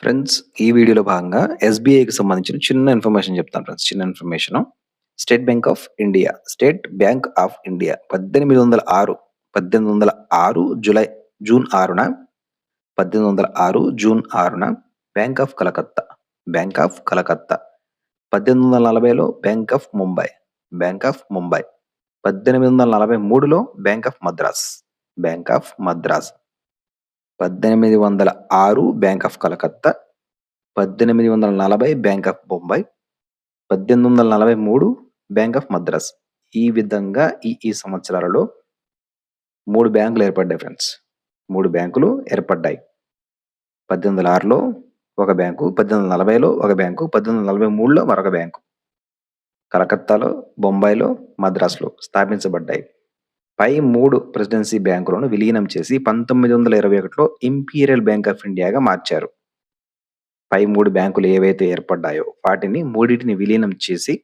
Friends, ఈ వీడియోలో భాగంగా ఎస్‌బీఐకి సంబంధించిన చిన్న ఇన్ఫర్మేషన్ చెప్తాను ఫ్రెండ్స్. చిన్న information. State bank of India 1806 June 6న బ్యాంక్ ఆఫ్ కలకత్తా 1840లో బ్యాంక్ ఆఫ్ ముంబై 1843లో bank of Madras 1806 bank of Calcutta, 1840 bank of Bombay, 1843 bank of Madras. ఈ విధంగా ఈ సంవత్సరాలలో 3 బ్యాంకులు ఏర్పడ్డాయి ఫ్రెండ్స్. 3 బ్యాంకులు ఏర్పడ్డాయి. 1806లో ఒక బ్యాంకు, 1840లో ఒక బ్యాంకు, 1843లో మరొక బ్యాంకు. కలకత్తాలో, బొంబాయిలో, మద్రాసులో స్థాపించబడ్డాయి. పై 3 ప్రెసిడెన్సీ బ్యాంకులను విలీనం చేసి 1921లో ఇంపీరియల్ బ్యాంక్ ఆఫ్ ఇండియాగా మార్చారు. పై 3 బ్యాంకులు ఏవైతే ఏర్పడ్డాయో వాటిని మూడింటిని విలీనం చేసి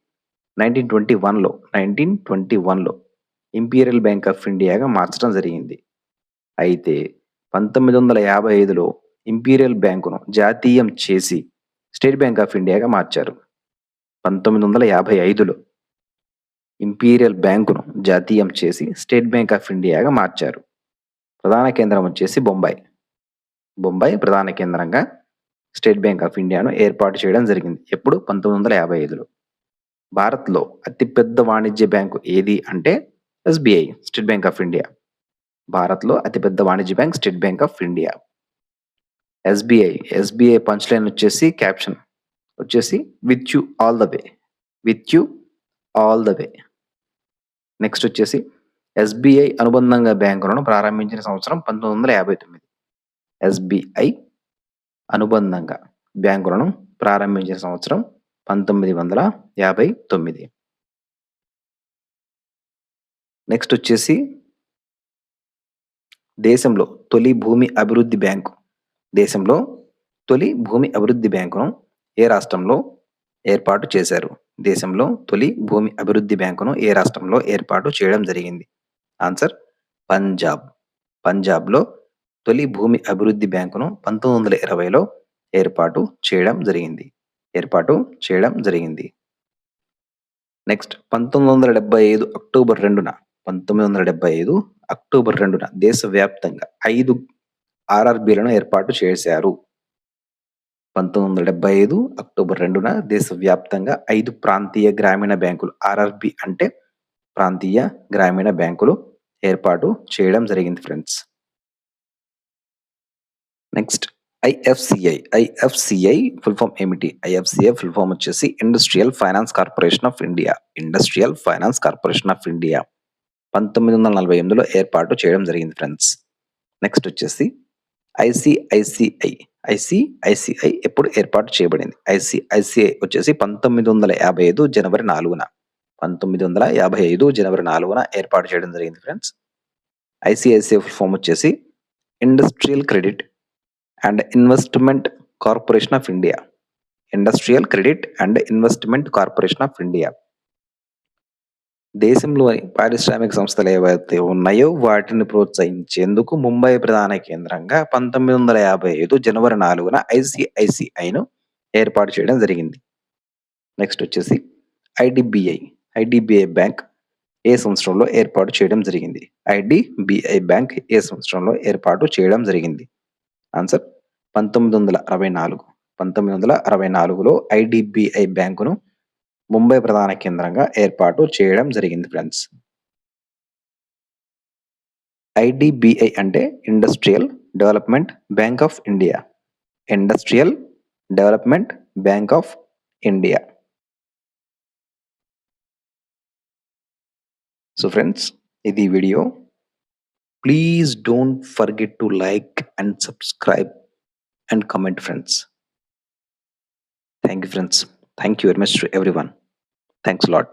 1921లో ఇంపీరియల్ బ్యాంక్ ఆఫ్ ఇండియాగా మార్చడం జరిగింది. అయితే 1955లో ఇంపీరియల్ బ్యాంకును జాతీయం చేసి స్టేట్ బ్యాంక్ ఆఫ్ ఇండియాగా మార్చారు. 1955లో ఇంపీరియల్ బ్యాంకును జాతీయం చేసి స్టేట్ బ్యాంక్ ఆఫ్ ఇండియాగా మార్చారు. ప్రధాన కేంద్రం వచ్చేసి బొంబాయి ప్రధాన కేంద్రంగా స్టేట్ బ్యాంక్ ఆఫ్ ఇండియాను ఏర్పాటు చేయడం జరిగింది. ఎప్పుడు? 1955లో. భారత్లో అతిపెద్ద వాణిజ్య బ్యాంకు ఏది అంటే SBI, state bank of India. భారత్లో అతిపెద్ద వాణిజ్య bank state bank of India. SBI punch line వచ్చేసి క్యాప్షన్ వచ్చేసి with you all the way. Next వచ్చేసి ఎస్‌బీఐ అనుబంధంగా బ్యాంకులను ప్రారంభించిన సంవత్సరం 1959. ఎస్‌బీఐ అనుబంధంగా బ్యాంకులను ప్రారంభించిన సంవత్సరం 1959. నెక్స్ట్ వచ్చేసి దేశంలో తొలి భూమి అభివృద్ధి బ్యాంకును ఏ రాష్ట్రంలో ఏర్పాటు చేశారు? దేశంలో తొలి భూమి అభివృద్ధి బ్యాంకును ఏ రాష్ట్రంలో ఏర్పాటు చేయడం జరిగింది? ఆన్సర్ పంజాబ్లో తొలి భూమి అభివృద్ధి బ్యాంకును 1920లో ఏర్పాటు చేయడం జరిగింది. నెక్స్ట్ 1975 అక్టోబర్ 2న దేశవ్యాప్తంగా 5 ఆర్ఆర్బీలను ఏర్పాటు చేశారు. 1975 అక్టోబర్ 2న దేశవ్యాప్తంగా 5 ప్రాంతీయ గ్రామీణ బ్యాంకులు, ఆర్ఆర్బీ అంటే ప్రాంతీయ గ్రామీణ బ్యాంకులు ఏర్పాటు చేయడం జరిగింది friends. Next IFCI full form ఏమిటి? ఐఎఫ్సిఐ ఫుల్ ఫామ్ వచ్చేసి industrial finance corporation of India. 1948లో ఏర్పాటు చేయడం జరిగింది ఫ్రెండ్స్. నెక్స్ట్ వచ్చేసి ఐసిఐసిఐ ఎప్పుడు ఏర్పాటు చేయబడింది? ఐసిఐసిఐ వచ్చేసి 1955 జనవరి 4న ఏర్పాటు చేయడం జరిగింది ఫ్రెండ్స్. ఐసిఐసిఐ ఫుల్ ఫామ్ వచ్చేసి industrial credit and investment corporation of India. దేశంలోని పారిశ్రామిక సంస్థలు ఏవైతే ఉన్నాయో వాటిని ప్రోత్సహించేందుకు ముంబై ప్రధాన కేంద్రంగా 1955 జనవరి 4న ఐసిఐసిఐను ఏర్పాటు చేయడం జరిగింది. నెక్స్ట్ వచ్చేసి ఐడిబిఐ బ్యాంక్ ఏ సంవత్సరంలో ఏర్పాటు చేయడం జరిగింది? ఐడిబిఐ బ్యాంక్ ఏ సంవత్సరంలో ఏర్పాటు చేయడం జరిగింది? ఆన్సర్ 1964లో ఐడిబిఐ బ్యాంకును ముంబై ప్రధాన కేంద్రంగా ఏర్పాటు చేయడం జరిగింది ఫ్రెండ్స్. ఐడిబిఐ అంటే industrial development bank of India. So friends, ఇది video. Please don't forget to like and subscribe and comment friends. Thank you friends. Thank you very much to everyone. Thanks a lot.